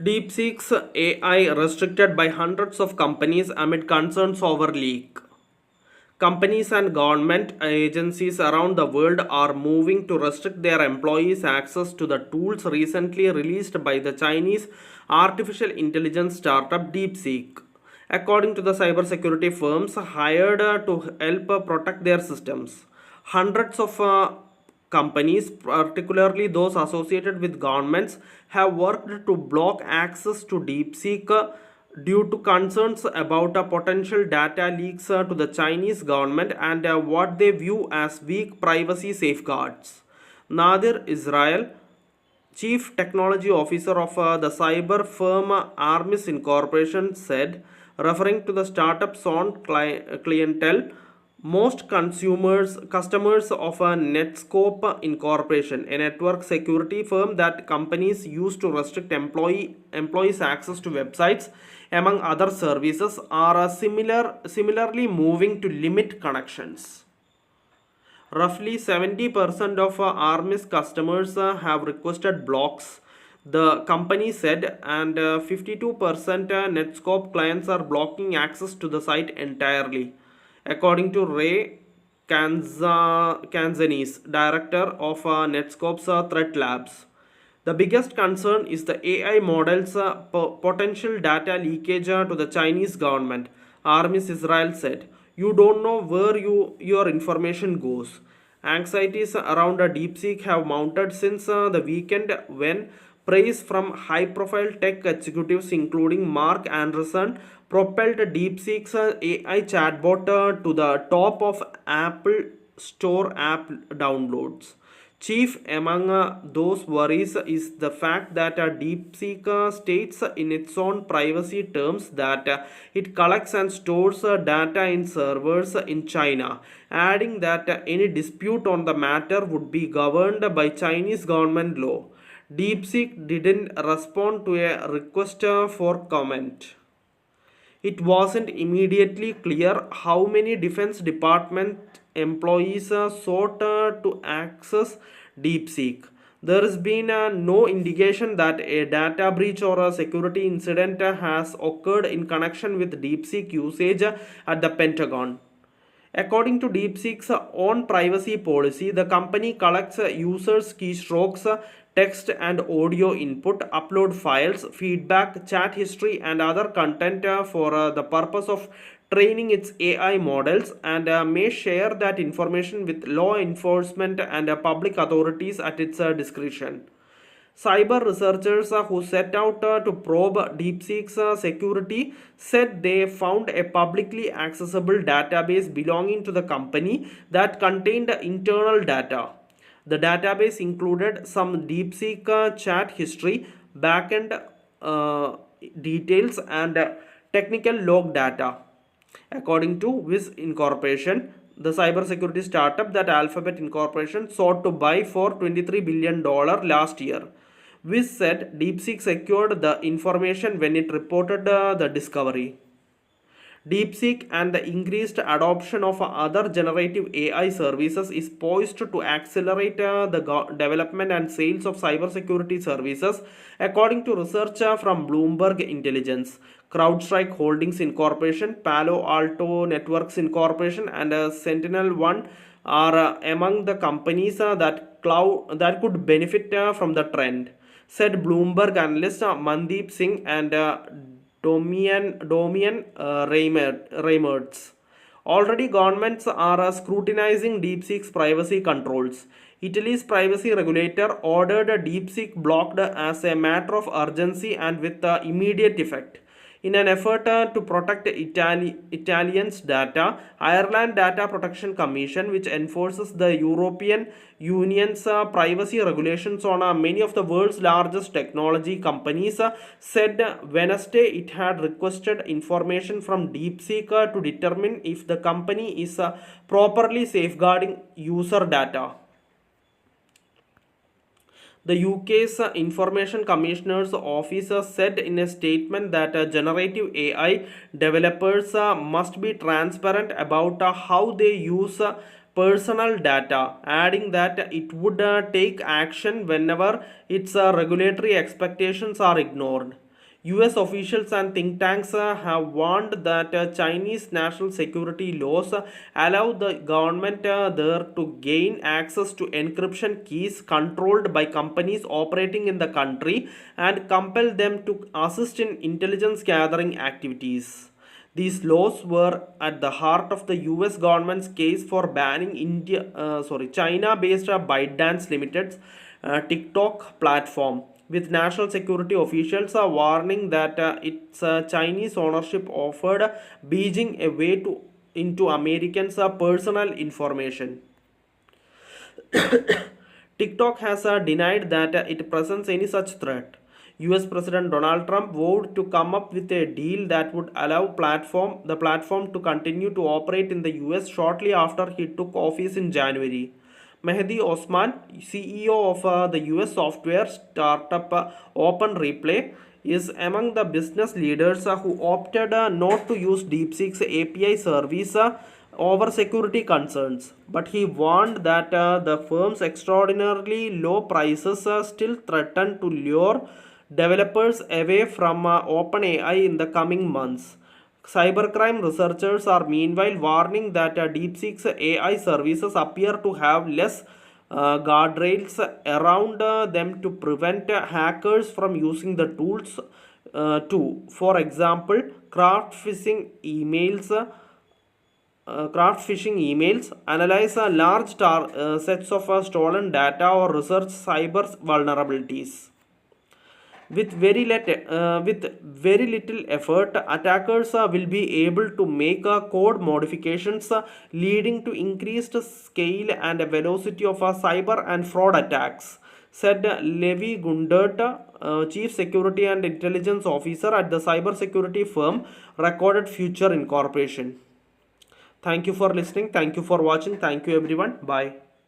DeepSeek's AI restricted by hundreds of companies amid concerns over leak. Companies and government agencies around the world are moving to restrict their employees' access to the tools recently released by the Chinese artificial intelligence startup DeepSeek. According to the cybersecurity firms hired to help protect their systems, hundreds of companies, particularly those associated with governments, have worked to block access to DeepSeek due to concerns about potential data leaks to the Chinese government and what they view as weak privacy safeguards. Nadir Israel, Chief Technology Officer of the cyber firm Armis Incorporation, said, referring to the startup's own clientele, most customers of a Netscope Incorporation, a network security firm that companies use to restrict employees' access to websites, among other services, are similarly moving to limit connections. Roughly 70% of Armis customers have requested blocks, the company said, and 52% Netscope clients are blocking access to the site entirely, according to Ray Kanzanis, director of Netscope's Threat Labs. The biggest concern is the AI model's potential data leakage to the Chinese government, Armis Israel said. You don't know where your information goes. Anxieties around a DeepSeek have mounted since the weekend when praise from high profile tech executives, including Mark Anderson, propelled DeepSeek's AI chatbot to the top of Apple Store app downloads. Chief among those worries is the fact that DeepSeek states in its own privacy terms that it collects and stores data in servers in China, adding that any dispute on the matter would be governed by Chinese government law. DeepSeek didn't respond to a request for comment. It wasn't immediately clear how many Defense Department employees sought to access DeepSeek. There has been no indication that a data breach or a security incident has occurred in connection with DeepSeek usage at the Pentagon. According to DeepSeek's own privacy policy, the company collects users' keystrokes, text and audio input, upload files, feedback, chat history, and other content for the purpose of training its AI models, and may share that information with law enforcement and public authorities at its discretion. Cyber researchers who set out to probe DeepSeek's security said they found a publicly accessible database belonging to the company that contained internal data. The database included some DeepSeek chat history, backend details, and technical log data. According to Wiz Incorporation, the cybersecurity startup that Alphabet Incorporation sought to buy for $23 billion last year. Wiz said DeepSeek secured the information when it reported the discovery. DeepSeek and the increased adoption of other generative AI services is poised to accelerate the development and sales of cybersecurity services, according to research from Bloomberg Intelligence. CrowdStrike Holdings Incorporation, Palo Alto Networks Incorporation, and Sentinel One are among the companies that could benefit from the trend, said Bloomberg analyst Mandeep Singh and Domian Reimertz. Already, governments are scrutinizing DeepSeek's privacy controls. Italy's privacy regulator ordered DeepSeek blocked as a matter of urgency and with immediate effect. In an effort to protect Italians' data, Ireland Data Protection Commission, which enforces the European Union's privacy regulations on many of the world's largest technology companies, said Wednesday it had requested information from DeepSeek to determine if the company is properly safeguarding user data. The UK's Information Commissioner's Office said in a statement that generative AI developers must be transparent about how they use personal data, adding that it would take action whenever its regulatory expectations are ignored. US officials and think tanks have warned that Chinese national security laws allow the government there to gain access to encryption keys controlled by companies operating in the country and compel them to assist in intelligence gathering activities. These laws were at the heart of the US government's case for banning China-based ByteDance Limited's TikTok platform, with national security officials warning that its Chinese ownership offered Beijing a way to into Americans' personal information. TikTok has denied that it presents any such threat. US President Donald Trump vowed to come up with a deal that would allow the platform to continue to operate in the US shortly after he took office in January. Mehdi Osman, CEO of the US software startup OpenReplay, is among the business leaders who opted not to use DeepSeek's API service over security concerns. But he warned that the firm's extraordinarily low prices still threaten to lure developers away from OpenAI in the coming months. Cybercrime researchers are meanwhile warning that DeepSeek's AI services appear to have less guardrails around them to prevent hackers from using the tools for example, craft phishing emails, analyze large sets of stolen data, or research cyber vulnerabilities. With very little effort, attackers will be able to make code modifications leading to increased scale and velocity of cyber and fraud attacks, said Levi Gundert, Chief Security and Intelligence Officer at the cybersecurity firm Recorded Future Incorporation. Thank you for listening. Thank you for watching. Thank you everyone. Bye.